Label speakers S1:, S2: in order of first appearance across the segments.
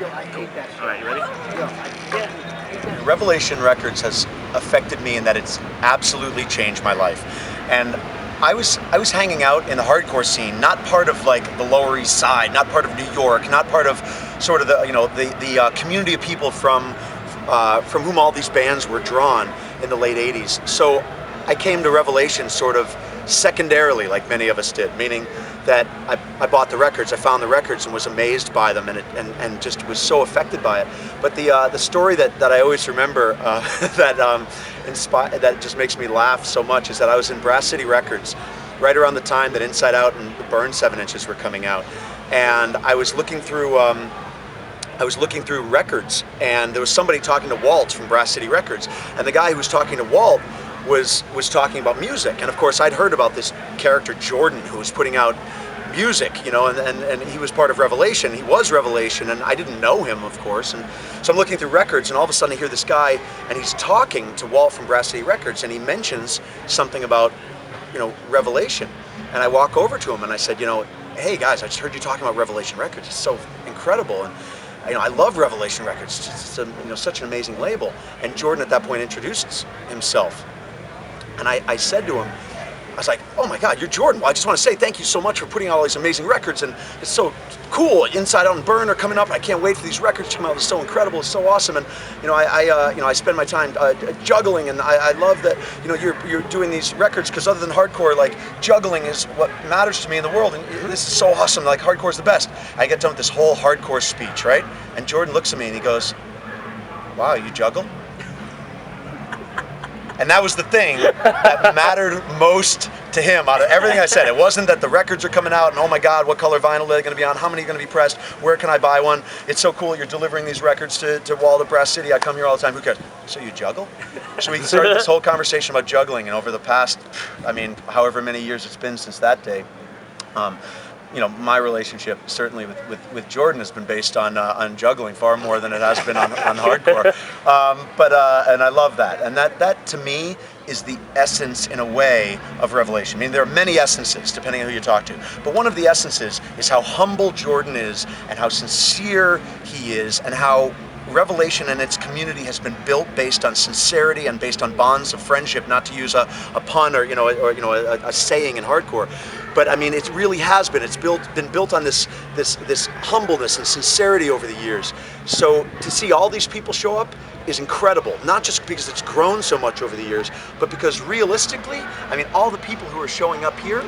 S1: All right, you ready?
S2: Revelation Records has affected me in that it's absolutely changed my life. And I was hanging out in the hardcore scene, not part of like the Lower East Side, not part of New York, not part of sort of the community of people from whom all these bands were drawn in the late '80s. So I came to Revelation sort of secondarily, like many of us did, meaning that I bought the records, I found the records and was amazed by them and just was so affected by it. But the story that I always remember that just makes me laugh so much is that I was in Brass City Records right around the time that Inside Out and the Burn 7-inches were coming out. And I was looking through records, and there was somebody talking to Walt from Brass City Records, and the guy who was talking to Walt was talking about music. And of course I'd heard about this character Jordan who was putting out music, and he was part of Revelation. He was Revelation, and I didn't know him, of course. And so I'm looking through records, and all of a sudden I hear this guy, and he's talking to Walt from Brass City Records, and he mentions something about, Revelation. And I walk over to him and I said, hey guys, I just heard you talking about Revelation Records. It's so incredible. And I love Revelation Records. It's such an amazing label. And Jordan at that point introduces himself. And I said to him, I was like, oh my God, you're Jordan. Well, I just want to say thank you so much for putting out all these amazing records, and it's so cool. Inside Out and Burn are coming up. I can't wait for these records to come out. It's so incredible. It's so awesome. And I spend my time juggling, and I love that you're doing these records, because other than hardcore, like juggling is what matters to me in the world, and this is so awesome. Like hardcore is the best. I get done with this whole hardcore speech, right? And Jordan looks at me and he goes, "Wow, you juggle?" And that was the thing that mattered most to him out of everything I said. It wasn't that the records are coming out and oh my God, what color vinyl are they going to be on? How many are going to be pressed? Where can I buy one? It's so cool you're delivering these records to Walt at Brass City. I come here all the time. Who cares? So you juggle? So we started this whole conversation about juggling, and over the past, however many years it's been since that day, my relationship certainly with Jordan has been based on juggling far more than it has been on hardcore. And I love that. And that to me is the essence, in a way, of Revelation. I mean, there are many essences, depending on who you talk to. But one of the essences is how humble Jordan is, and how sincere he is, and how Revelation and its community has been built based on sincerity and based on bonds of friendship, not to use a pun or a saying in hardcore. But I mean, it really has been. It's been built on this humbleness and sincerity over the years. So to see all these people show up is incredible. Not just because it's grown so much over the years, but because realistically, all the people who are showing up here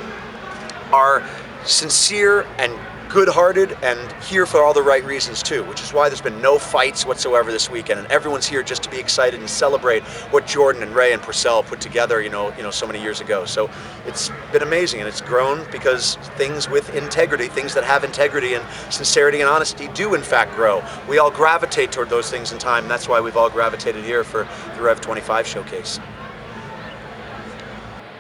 S2: are sincere and good-hearted and here for all the right reasons too, which is why there's been no fights whatsoever this weekend, and everyone's here just to be excited and celebrate what Jordan and Ray and Purcell put together, so many years ago. So it's been amazing, and it's grown because things with integrity, things that have integrity and sincerity and honesty do in fact grow. We all gravitate toward those things in time, and that's why we've all gravitated here for the Rev 25 showcase.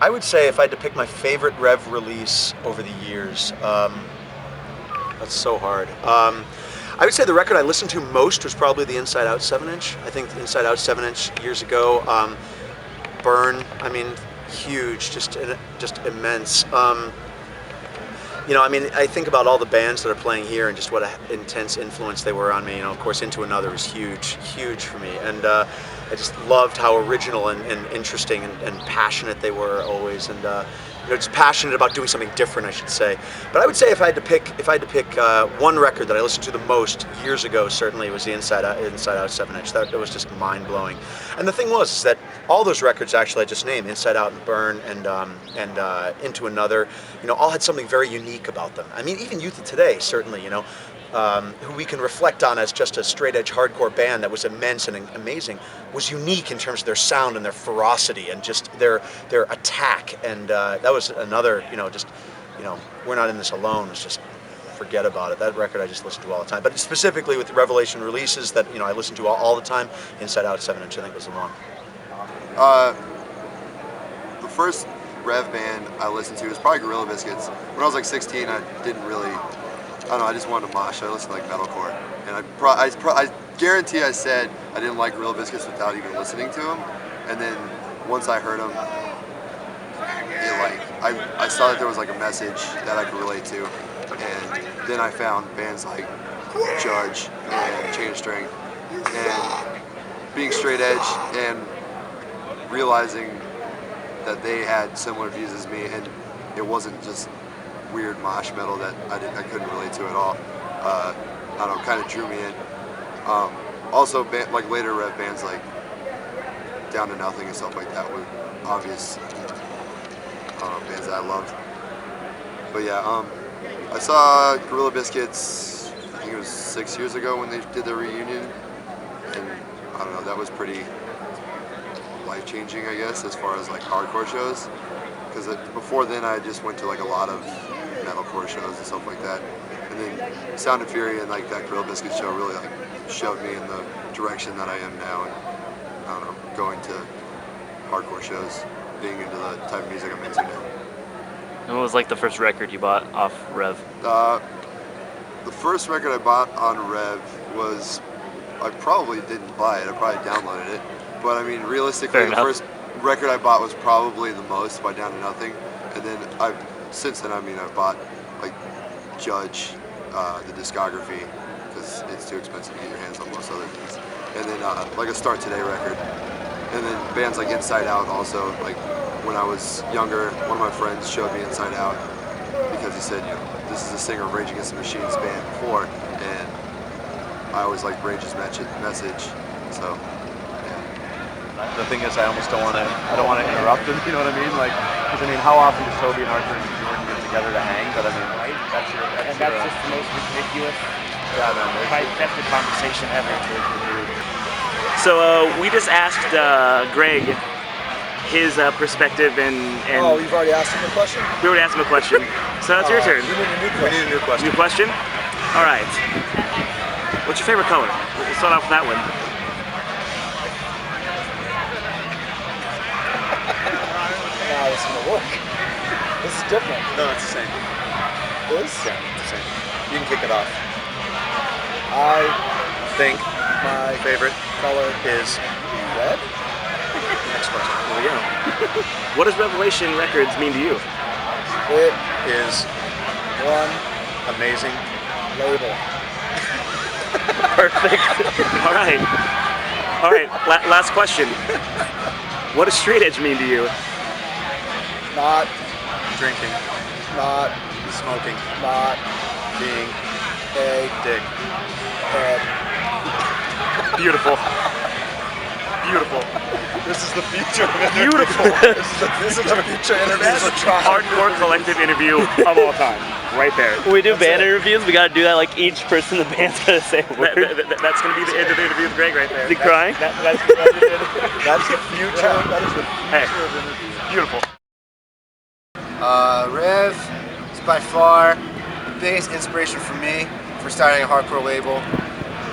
S2: I would say if I had to pick my favorite Rev release over the years, that's so hard. I would say the record I listened to most was probably the Inside Out 7-inch. I think the Inside Out 7-inch years ago. Burn, huge, just immense. I think about all the bands that are playing here and just what an intense influence they were on me. Of course, Into Another was huge for me. And I just loved how original and interesting and passionate they were always. And just passionate about doing something different, I should say. But I would say if I had to pick one record that I listened to the most years ago, certainly it was the Inside Out 7-inch. That was just mind blowing. And the thing was that all those records actually I just named, Inside Out and Burn and Into Another, all had something very unique about them. Even Youth of Today, certainly, who we can reflect on as just a straight-edge hardcore band that was immense and amazing, was unique in terms of their sound and their ferocity and just their attack. And that was another, we're not in this alone. It's just forget about it. That record I just listen to all the time. But specifically with the Revelation releases that I listen to all the time, Inside Out 7-inch I think was the one.
S3: The first Rev band I listened to was probably Gorilla Biscuits. When I was like 16, I didn't really. I don't know, I just wanted to mosh. I listened to like metalcore. And I guarantee I said I didn't like Gorilla Biscuits without even listening to them. And then once I heard them, I saw that there was like a message that I could relate to. And then I found bands like Judge and Chain of Strength, and being straight edge and realizing that they had similar views as me, and it wasn't just weird mosh metal that I couldn't relate to at all. I don't know, kind of drew me in. Also, like later Rev bands like Down to Nothing and stuff like that were obvious bands that I loved. But yeah, I saw Gorilla Biscuits, I think it was 6 years ago when they did their reunion, and I don't know, that was pretty life-changing, I guess, as far as like hardcore shows. Because before then, I just went to like a lot of metalcore shows and stuff like that. And then Sound and Fury and like that Gorilla Biscuits show really like shoved me in the direction that I am now, and I don't know, going to hardcore shows, being into the type of music I'm into now.
S1: And what was like the first record you bought off Rev?
S3: The first record I bought on Rev was, I probably didn't buy it, I probably downloaded it. But I mean, realistically, the first record I bought was probably The Most by Down to Nothing. And then since then, I mean, I've bought like Judge, the discography, because it's too expensive to get your hands on most other things. And then like a Start Today record. And then bands like Inside Out also, like when I was younger, one of my friends showed me Inside Out because he said, you know, this is a singer of Rage Against the Machine's band before, and I always liked Rage's message, so yeah.
S2: The thing is, I don't want to interrupt him, you know what I mean? Like, because I mean, how often does Toby and Arthur and Jordan get together to hang? But I mean, right? That's
S4: just the most ridiculous, tight-fisted conversation ever.
S1: So we just asked Greg his perspective and
S5: Oh, you've already asked him a question?
S1: we already asked him a question. So that's your turn.
S5: We need a new
S2: We
S5: question.
S2: need a new question.
S1: New question? All right. What's your favorite color? We'll start off with that one.
S5: Now it's gonna work. This is different.
S2: No, it's the same.
S5: This?
S2: Yeah, it's the same. You can kick it off.
S5: I
S2: Think
S5: my
S2: favorite
S5: color
S2: is
S5: red.
S2: next question.
S1: There we go. What does Revelation Records mean to you?
S5: It
S2: Is
S5: one
S2: amazing.
S5: label.
S1: Perfect. All right. All right. Last question. What does straight edge mean to you?
S5: Not,
S2: Drinking,
S5: not,
S2: smoking,
S5: not
S2: being
S5: a
S2: dick.
S5: head.
S1: Beautiful. Beautiful.
S2: This is the future of
S1: Beautiful.
S2: This is the future interviews with
S1: Hardcore collective interview of all time. Right there.
S4: When we do band interviews, we gotta do that like each person in the band's gotta say a word.
S1: That's going to be the end of the interview with Greg right there.
S4: Is he crying?
S1: That's
S2: That's the future. That is the
S1: Hey,
S2: future of interviews.
S1: beautiful.
S6: Rev is by far the biggest inspiration for me for starting a hardcore label.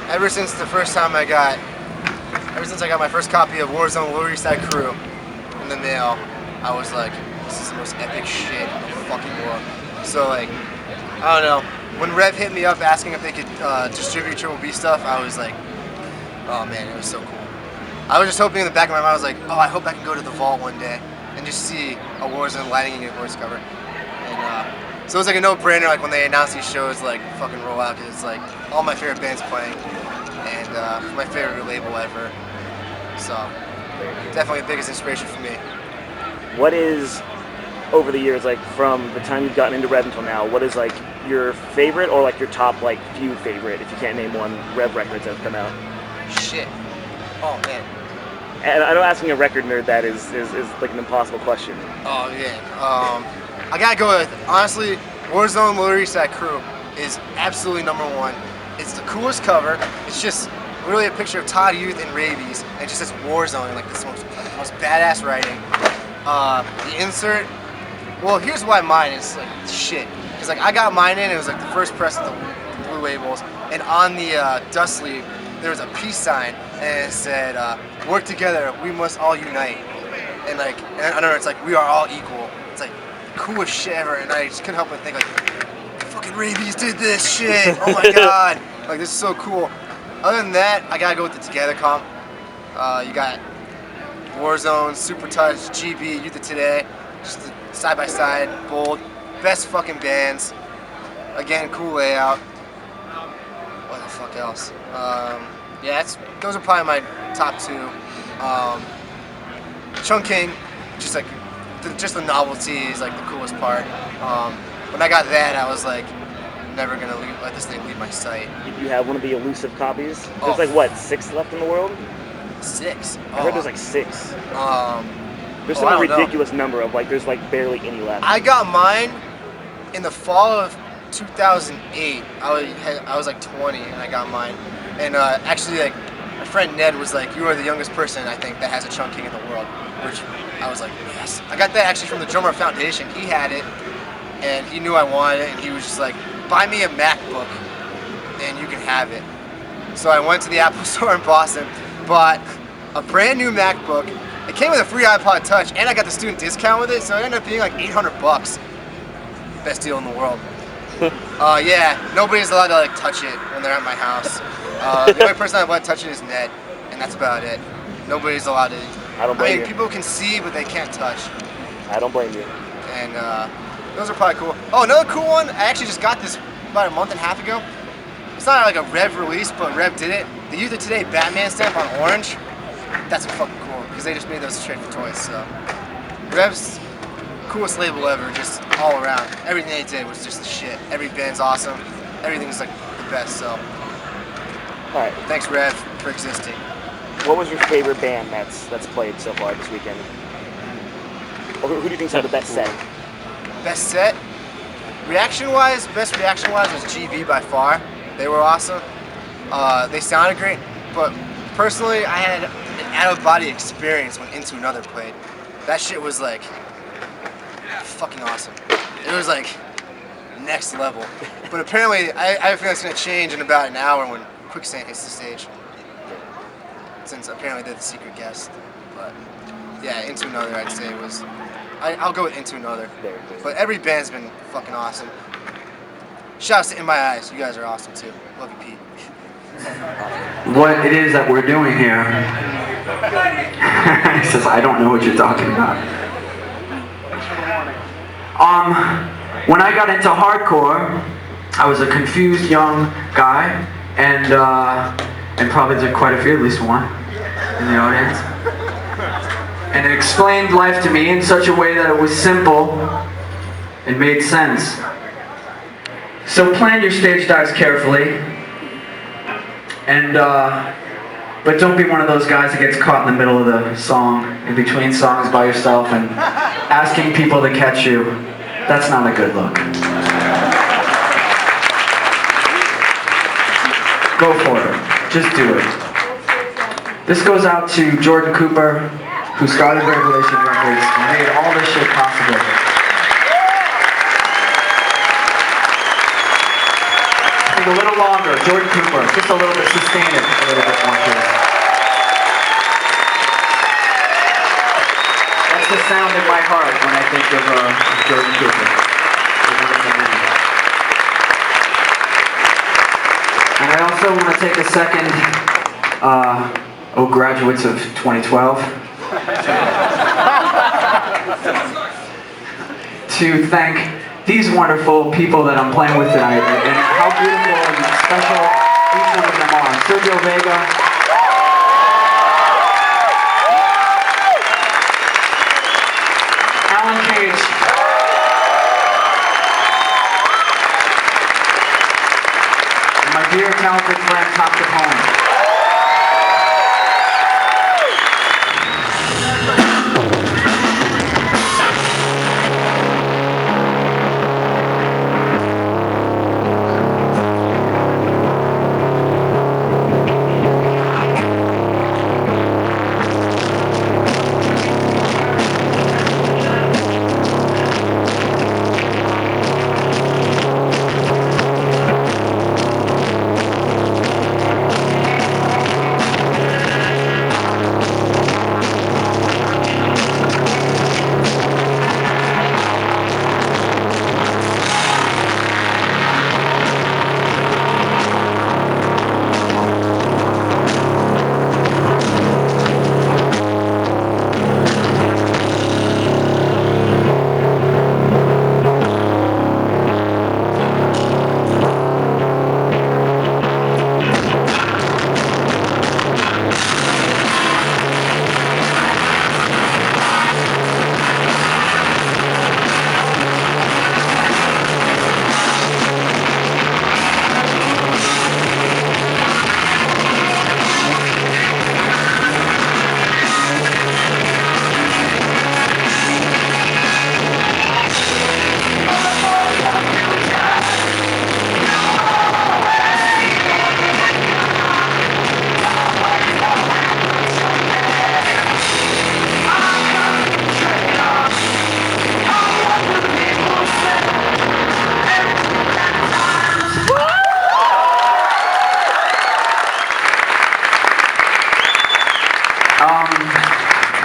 S6: Ever since I got my first copy of Warzone Lower East Side Crew in the mail, I was like, this is the most epic shit in the fucking world. So like, I don't know, when Rev hit me up asking if they could distribute Triple B stuff, I was like, oh man, it was so cool. I was just hoping in the back of my mind, I was like, oh, I hope I can go to the vault one day and just see a Warzone Lightning in voice cover. And so it was like a no-brainer, like when they announce these shows, like fucking roll out, because it's like all my favorite bands playing, and my favorite label ever. So definitely the biggest inspiration for me.
S1: What is, over the years, like from the time you've gotten into Rev until now, what is like your favorite or like your top like few favorite, if you can't name one, Rev records that have come out?
S6: Shit. Oh man.
S1: And I know asking a record nerd that is like an impossible question.
S6: Oh yeah. I gotta go with, honestly, Warzone Lower East Side Crew is absolutely #1. It's the coolest cover. It's just really a picture of Todd Youth and Rabies, and it just says Warzone, and like this most badass writing. The insert, well, here's why mine is like shit. Cause like I got mine in, it was like the first press of the blue labels, and on the dust sleeve there was a peace sign, and it said, "Work together, we must all unite." And like, and I don't know, it's like we are all equal. It's like the coolest shit ever, and I just couldn't help but think like, fucking Rabies did this shit. Oh my god, like this is so cool. Other than that, I gotta go with the Together comp. You got Warzone, Super Touch, GB, Youth of Today, just side by side, bold, best fucking bands. Again, cool layout. What the fuck else? Yeah, those are probably my top two. Chungking, just like just the novelty is like the coolest part. When I got that, I was like, never gonna let this thing leave my sight.
S1: You have one of the elusive copies. There's
S6: Oh.
S1: like what, 6 left in the world?
S6: 6.
S1: I heard there's like 6. There's
S6: I
S1: some
S6: don't know.
S1: ridiculous number of like there's like barely any left.
S6: I got mine in the fall of 2008. I was like 20 and I got mine. And actually, like my friend Ned was like, "You are the youngest person I think that has a Chungking in the world," which I was like, "Yes." I got that actually from the Drummer Foundation. He had it, and he knew I wanted it, and he was just like, "Buy me a MacBook, and you can have it." So I went to the Apple Store in Boston, bought a brand new MacBook. It came with a free iPod Touch, and I got the student discount with it, so it ended up being like $800. Best deal in the world. Yeah, nobody's allowed to like touch it when they're at my house. The only person I let touch it is Ned, and that's about it. Nobody's allowed to.
S1: I don't blame you.
S6: People can see, but they can't touch.
S1: I don't blame you.
S6: And those are probably cool. Oh, another cool one. I actually just got this about a month and a half ago. It's not like a Rev release, but Rev did it. The Youth of Today Batman stamp on orange. That's fucking cool because they just made those straight for toys. So Rev's coolest label ever, just all around. Everything they did was just the shit. Every band's awesome. Everything's like the best. So
S1: All right.
S6: thanks Rev for existing.
S1: What was your favorite band that's played so far this weekend? Or who do you think's had the best set?
S6: Best set? Reaction-wise, best reaction-wise was GV by far. They were awesome. They sounded great, but personally, I had an out-of-body experience when Into Another played. That shit was like fucking awesome. It was like next level. But apparently, I feel it's gonna change in about an hour when Quicksand hits the stage. Since apparently they're the secret guest. But yeah, Into Another, I'd say was. I'll go with Into Another.
S1: Very good.
S6: But every band's been fucking awesome. Shouts to In My Eyes. You guys are awesome too. Love you, Pete.
S7: What it is that we're doing here. He says, I don't know what you're talking about. When I got into hardcore, I was a confused young guy, and probably there's quite a few, at least one, in the audience. And it explained life to me in such a way that it was simple and made sense. So plan your stage dives carefully, but don't be one of those guys that gets caught in the middle of the song, in between songs by yourself and asking people to catch you. That's not a good look. Go for it. Just do it. This goes out to Jordan Cooper, who started Revelation Records and made all this shit possible. A little longer, Jordan Cooper, just a little bit, sustain it a little bit more, please. That's the sound in my heart when I think of Jordan Cooper. And I also want to take a second, graduates of 2012, to thank these wonderful people that I'm playing with tonight, and how beautiful and special each one of them are. Sergio Vega, Alan Cage, and my dear talented friend Top Capone.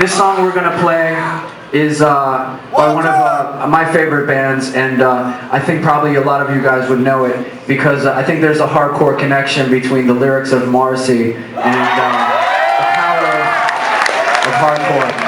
S7: This song we're gonna play is by one of my favorite bands, and I think probably a lot of you guys would know it because I think there's a hardcore connection between the lyrics of Morrissey and the power of hardcore.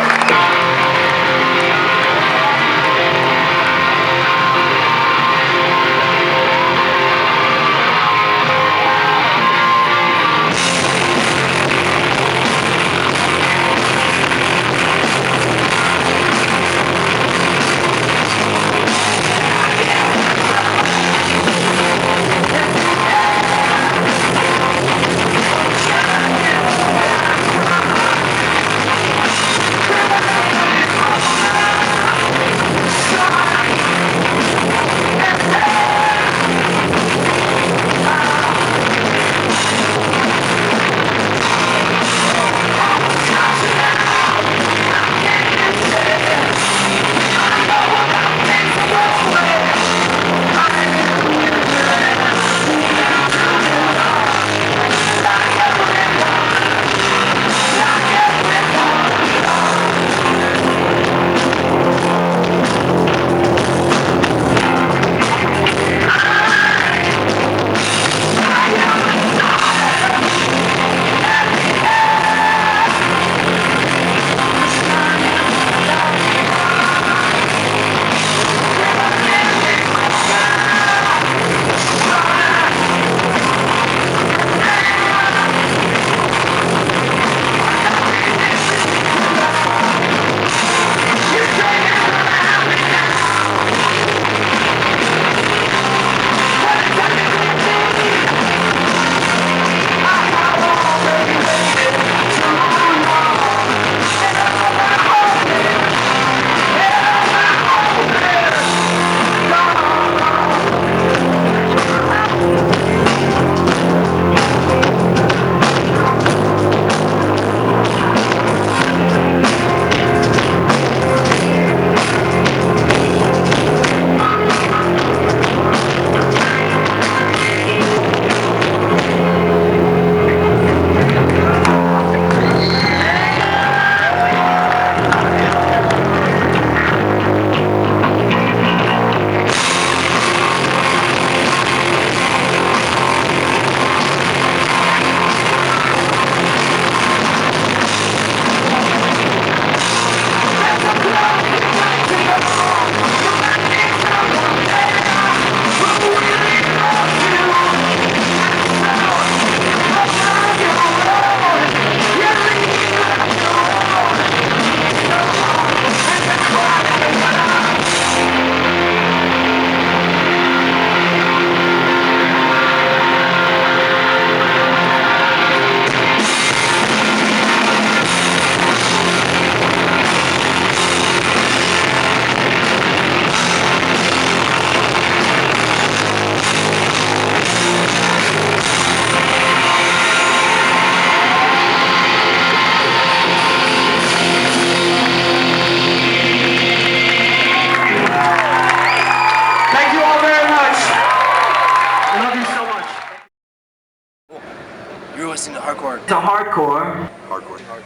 S6: You're listening to Hardcore.
S7: To hardcore.
S2: Hardcore.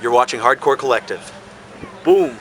S2: You're watching Hardcore Collective.
S1: Boom.